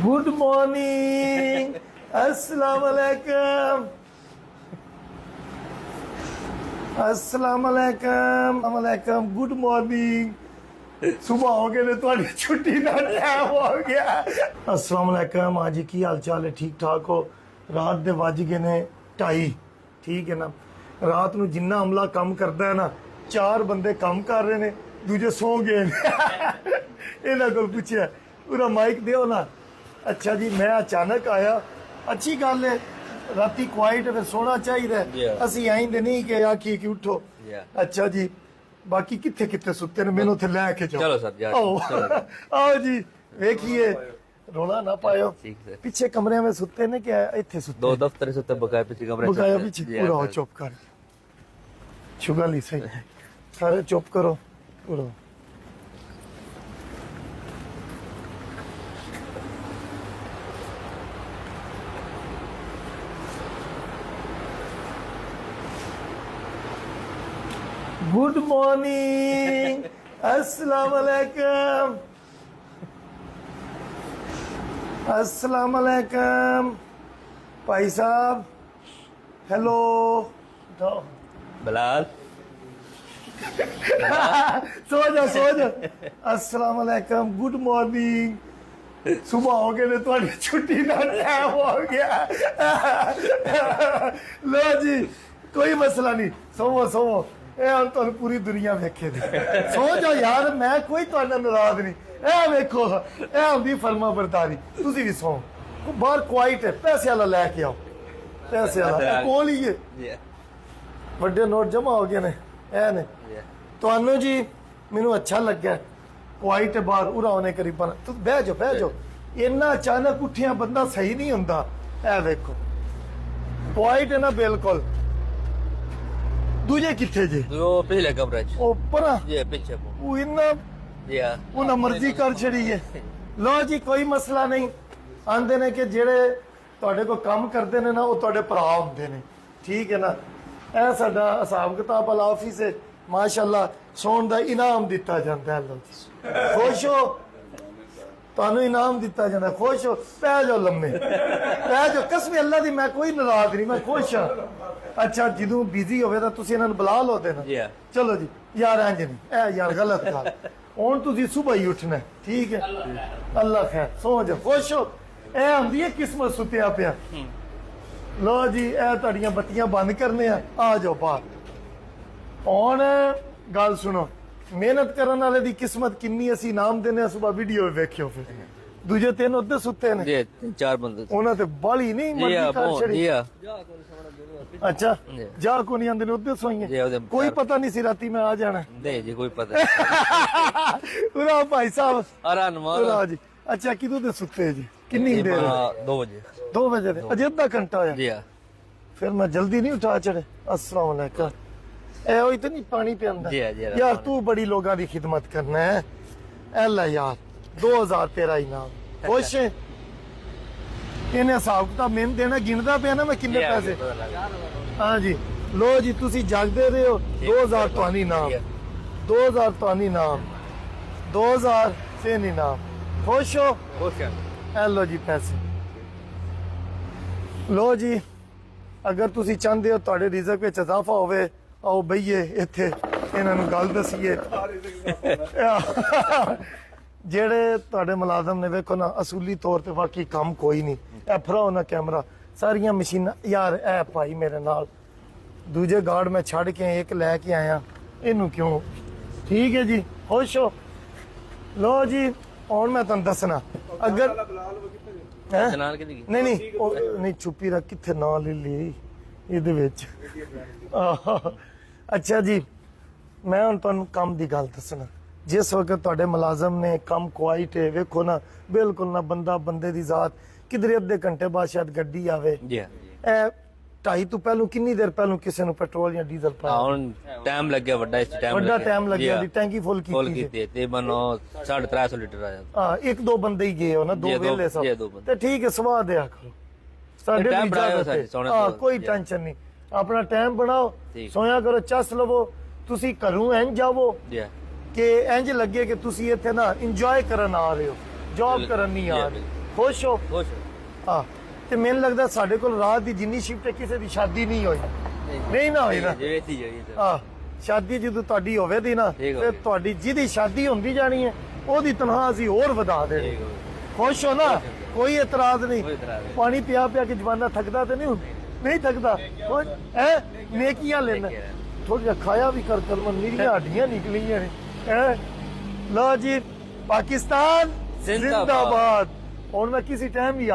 Good morning, अस्सलाम वालेकुम, अस्सलाम वालेकुम, वालेकुम, गुड मॉर्निंग। सुबह हो गए ने थोड़ी छुट्टी का टाइम हो गया। अस्सलाम वालेकुम, हाँ जी, की हाल चाल है? ठीक ठाक हो? रात दे वज गए ने 2:30, ठीक है ना। रात नूं जिन्ना अमला काम करता है ना, 4 बंदे काम कर रहे ने, दूजे सो गए इन्हां कोल पुछया पूरा माइक दिओ ना। अच्छा जी, मैं अचानक आया, अच्छी गल है, राती क्वाइट फिर सोना चाहिए। असी आइंदे नहीं कि आखी कि उठो। अच्छा जी, बाकी किथे किथे सुते ने, मैनू थे लैके जाओ। चलो सर, आओ जी, देखिए रोला ना पायो। पीछे कमरे में सुते ने क्या इथे सुते? 2 दफ्तर सुते, बकाया पीछे कमरे बकाया पीछे। पूरा हो, चुप कर, छुगा ली सही, सारे चुप करो पूरा। गुड मॉर्निंग, अस्सलाम वालेकुम, अस्सलाम वालेकुम भाई साहब, हेलो। बिलाल सो जा। अस्सलाम वालेकुम, गुड मॉर्निंग। सुबह हो गए ने थोड़ी छुट्टी का टाइम हो गया। लो जी, कोई मसला नहीं, सोवो सोवो। ਇਹ ਤੁਹਾਨੂੰ ਪੂਰੀ ਦੁਨੀਆ ਵੇਖੇਗੀ। ਸੋ ਜਾਓ ਯਾਰ, ਮੈਂ ਕੋਈ ਤੁਹਾਡਾ ਨਾਰਾਜ਼ ਨਹੀਂ। ਇਹ ਵੇਖੋ, ਇਹ ਹੁੰਦੀ ਫਰਮਾ ਬਰਦਾਰੀ। ਤੁਸੀਂ ਵੀ ਸੋ, ਬਾਹਰ ਕੁਆਇਟ ਹੈ, ਪੈਸੇ ਵਾਲਾ ਲੈ ਕੇ ਆਓ, ਪੈਸੇ ਵਾਲਾ ਕੋਲ ਹੀ ਹੈ। ਵੱਡੇ ਨੋਟ ਜਮਾ ਹੋ ਗਏ ਨੇ, ਇਹ ਨੇ ਤੁਹਾਨੂੰ ਜੀ। ਮੈਨੂੰ ਅੱਛਾ ਲੱਗਾ, ਕੁਆਇਟ ਹੈ ਬਾਹਰ, ਉਰਾ ਹੋਣੇ ਕਰੀਬਨ। ਤੁਸੀਂ ਬਹਿ ਜਾਓ। ਇੰਨਾ ਅਚਾਨਕ ਉੱਠਿਆ ਬੰਦਾ ਸਹੀ ਨਹੀਂ ਹੁੰਦਾ। ਇਹ ਵੇਖੋ, ਕੁਆਇਟ ਹੈ ਨਾ ਬਿਲਕੁਲ। दूजे किथे जे? वो पिछले कमरे च। ओ परा ये पीछे वो इन्ना उन्हें मर्जी कर छड़ी है। लो जी, कोई मसला नहीं। आंदे ने कि जेड़े तुहाडे को काम करते ने ना, वो तुहाडे भरा हुंदे ने, ठीक है ना। ए साडा हिसाब किताब वाला ऑफिस है, माशाअल्लाह। सोन दा इनाम दिता जांदा है। लो जी, खुश हो? ਤੁਹਾਨੂੰ ਇਨਾਮ ਦਿੱਤਾ ਜਾਂਦਾ, खुश हो? पै जाओ लम्मे, पै जाओ। कसम अल्लाह दी, मैं कोई नाराज नहीं, मैं खुश हाँ। अच्छा, ਜਦੋਂ ਬਿਜ਼ੀ ਹੋਵੇ ਤਾਂ ਤੁਸੀਂ ਇਹਨਾਂ ਨੂੰ ਬੁਲਾ ਲਓ ਦੇਣਾ। ਚਲੋ ਜੀ ਯਾਰ, ਇੰਜ ਨਹੀਂ, ਇਹ ਯਾਰ ਗਲਤ ਗੱਲ। ਹੁਣ ਤੁਸੀਂ ਸਵੇਰ ਹੀ ਉੱਠਣਾ, ਠੀਕ ਹੈ। ਅੱਲਾ ਖੈਰ, ਸੋ ਜਾ, ਖੁਸ਼ ਹੋ। ਇਹ ਹੁੰਦੀ ਹੈ ਕਿਸਮਤ ਸੁੱਤਿਆ ਪਿਆ। ਲੋ ਜੀ, ਇਹ ਤੁਹਾਡੀਆਂ ਬੱਤੀਆਂ ਬੰਦ ਕਰਨੇ ਆ ਜਾਓ ਬਾਹਰ। ਹੁਣ ਗੱਲ ਸੁਣੋ, ਮਿਹਨਤ ਕਰਨ ਵਾਲੇ ਦੀ ਕਿਸਮਤ ਕਿੰਨੀ ਅਸੀਂ ਇਨਾਮ ਦਿੰਦੇ ਆ। ਸਵੇਰ ਵੀਡੀਓ ਵੇਖਿਓ, ਫਿਰ ਦੂਜੇ 3 ਉੱਧਰ ਸੁੱਤੇ ਨੇ, ਜੀ 4 ਬੰਦੇ। ਉਹਨਾਂ ਤੇ ਬਾਲੀ ਨਹੀਂ ਮਰਦੀ ਕਰ ਛੜੀ। अच्छा, जा को नहीं आंदे ने, उधर सोईए। कोई पता नहीं सी राती मैं आ जाना। नहीं जी, कोई पता नहीं। पूरा भाई साहब आराम पूरा जी। अच्छा, किदों दे सुते जी? कितनी देर? 2 बजे। 2 बजे दे अजे अद्धा घंटा होया जी। फिर मैं जल्दी नहीं उठा चढ़े। अस्सलाम वालेकुम। ए ओ इतनी पानी पियांदा यार, तू बड़ी लोगां दी खिदमत करना है। एला यार, 2000 तेरा इनाम। खुश है? इन्हें हिसाब किताब मैंने देना, गिनदा पिया ना मैं किन्ने पैसे। हाँ जी, लो जी, तुसी जागदे रहे हो। 2000 तुहानी इनाम, 2000 तुहानी इनाम, 2000 फिर इनाम। खुश हो? खुश है। ए लो जी पैसे। लो जी, अगर तुसी चाहते हो तुहाडे रिज़क विच इजाफा होवे, आओ बईए इत्थे, इन्हां नूं गल दसीए। ਜਿਹੜੇ ਤੁਹਾਡੇ ਮੁਲਾਜ਼ਮ ਨੇ, ਵੇਖੋ ਨਾ, ਅਸੂਲੀ ਤੌਰ ਤੇ ਬਾਕੀ ਕੰਮ ਕੋਈ ਨਹੀਂ। ਇਹ ਫਰਾਓ ਨਾ ਕੈਮਰਾ, ਸਾਰੀਆਂ ਮਸ਼ੀਨਾਂ। ਯਾਰ ਇਹ ਭਾਈ ਮੇਰੇ ਨਾਲ ਦੂਜੇ ਗਾਰਡ ਮੈਂ ਛੱਡ ਕੇ ਇੱਕ ਲੈ ਕੇ ਆਇਆ, ਇਹਨੂੰ ਕਿਉਂ? ਠੀਕ ਹੈ ਜੀ, ਖੁਸ਼ ਹੋ? ਲੋ ਜੀ, ਹੁਣ ਮੈਂ ਤੁਹਾਨੂੰ ਦੱਸਣਾ, ਅਗਰ ਨਹੀਂ ਛੁਪੀ ਰੱਖ, ਕਿੱਥੇ ਨਾ ਲੈ ਲਈ ਇਹਦੇ ਵਿੱਚ। ਅੱਛਾ ਜੀ, ਮੈਂ ਹੁਣ ਤੁਹਾਨੂੰ ਕੰਮ ਦੀ ਗੱਲ ਦੱਸਣਾ। जिस वक्त तुहाडे मुलाजम ने कम क्वाइट है, वेखो ना, बिल्कुल ना बंदा बंदे दी जात, किधरे अद्धे घंटे बाद शायद गड्डी आवे। 2:30 तो पहलू कितनी देर पहलू किसी ने पेट्रोल या डीजल पाया? ਹੁਣ ਟਾਈਮ ਲੱਗਿਆ ਵੱਡਾ ਟਾਈਮ ਲੱਗਿਆ ਦੀ ਟੈਂਕੀ ਫੁੱਲ ਕੀਤੀ ਤੇ ਬਨੋ 350 ਲੀਟਰ ਆਇਆ। ਹਾਂ, 1-2 ਬੰਦੇ ਹੀ ਗਏ ਹੋ ਨਾ, 2 ਵੇਲੇ ਸਭ ਤੇ ਠੀਕ ਹੈ। ਸਵਾ ਦਿਆ ਕਰੋ, ਸਾਡੇ ਟਾਈਮ ਬਣਾਓ। ਹਾਂ, ਕੋਈ ਟੈਨਸ਼ਨ ਨਹੀਂ, ਆਪਣਾ ਟਾਈਮ ਬਣਾਓ, ਸੋਇਆ ਕਰੋ, ਚੱਸ ਲਵੋ। ਤੁਸੀਂ ਘਰੋਂ ਇੰਜ ਜਾਵੋ ਕਿ ਇੰਜ ਲੱਗੇ ਕਿ ਤੁਸੀਂ ਇੱਥੇ ਨਾ ਇੰਜੋਏ ਕਰਨ ਆ ਰਹੇ ਹੋ, ਜੌਬ ਕਰਨ ਨਹੀਂ ਆ ਰਹੇ। ਖੁਸ਼ ਹੋ ਖੁਸ਼ ਹਾਂ ਤੇ ਮੈਨੂੰ ਲੱਗਦਾ ਸਾਡੇ ਕੋਲ ਰਾਤ ਦੀ ਜਿੰਨੀ ਸ਼ਿਫਟ ਹੈ ਕਿਸੇ ਦੀ ਸ਼ਾਦੀ ਨਹੀਂ ਹੋਈ ਨਹੀਂ ਨਾ ਹੋਈ ਨਾ ਜਿਵੇਂ ਸੀ ਹੋਈ ਤੇ ਹਾਂ ਸ਼ਾਦੀ ਜਦੋਂ ਤੁਹਾਡੀ ਹੋਵੇ ਦੀ ਨਾ ਠੀਕ ਹੋ ਫਿਰ ਗਈ। ਤੁਹਾਡੀ ਜਿਹਦੀ ਸ਼ਾਦੀ ਹੁੰਦੀ ਜਾਣੀ ਹੈ ਉਹਦੀ ਤਨਖਾਹ ਅਸੀਂ ਹੋਰ ਵਧਾ ਦੇਣੀ ਠੀਕ ਹੋ ਖੁਸ਼ ਹੋ ਨਾ ਕੋਈ ਇਤਰਾਜ਼ ਨਹੀਂ ਕੋਈ ਇਤਰਾਜ਼ ਨਹੀਂ। ਪਾਣੀ ਪਿਆ ਪਿਆ ਕੇ ਜਵਾਨਾ ਥੱਕਦਾ ਤੇ ਨਹੀਂ ਹੁੰਦਾ ਨਹੀਂ ਥੱਕਦਾ ਐ ਨੇਕੀਆਂ ਲੈਣਾ ਥੋੜਾ ਜਿਹਾ ਖਾਇਆ ਵੀ ਕਰ ਕਲਮਨ ਨੀਰੀਆਂ ਹੱਡੀਆਂ ਨਿਕਲੀਆਂ ਨੇ ਐ ਲਓ ਜੀ ਪਾਕਿਸਤਾਨ ਜ਼ਿੰਦਾਬਾਦ। ਜ਼ਿੰਦਾਬਾਦ ਹੁਣ ਮੈਂ ਕਿਸੇ ਟਾਈਮ ਵੀ